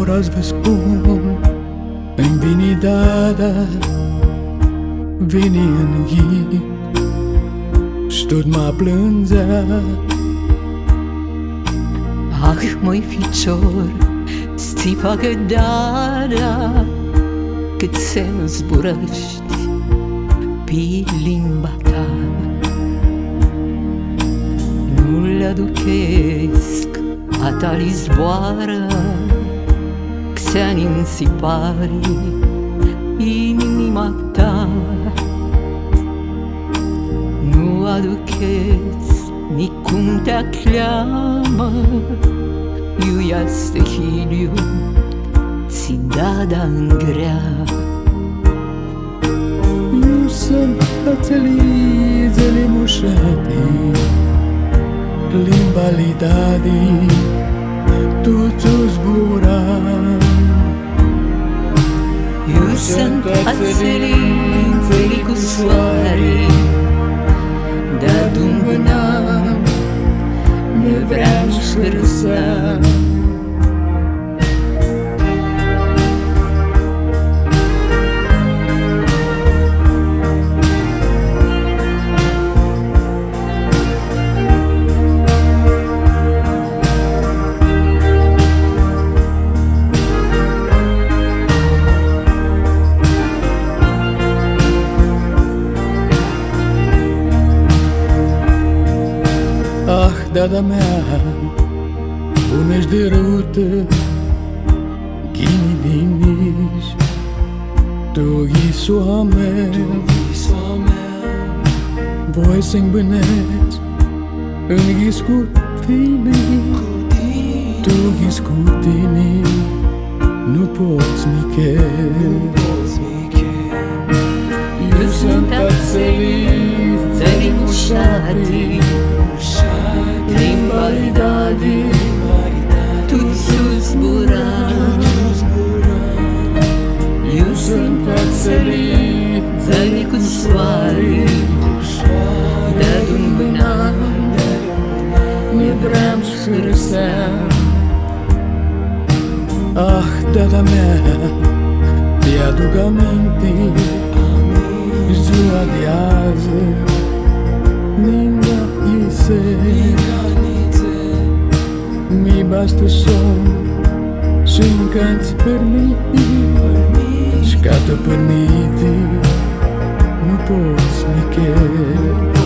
Ora vă spun, îmi vini dada, vini n-yis, sh-tut ma plăndzea. Ah, măi ficior, ți facă dada, cât se nu zburăști pe limba ta. Nu li-adukescu a tali zboară, Xeană-nj pari, inima ta. Nu adukescu nicum ti-acljeamā, easti hiljiu, ți dada în grea. Sh-tsi Limba li-dadi, tu zburāshti. Eu sunt Cātse cu soare, de-aduc ne vreau sh-hārāseam. Ah, dada mea, bună-și de rută, vini, tu ghisoa mea. Voi să-mi bâneți, n-yis cu tine, tu ghis cu tine, nu poți nichel. Eu sunt Cātse, cu sh-tsi, Limba li-dadi, tu zburāshti. Eu sunt Cātse, cu soare, de-aduc ne vreau sh-hārāseam. Ah, dada mea, ti-aduc aminte, ziua de azi, n-yis, mi basta somn și-mi canți per mine, și ca tu permiti, nu poți nichel.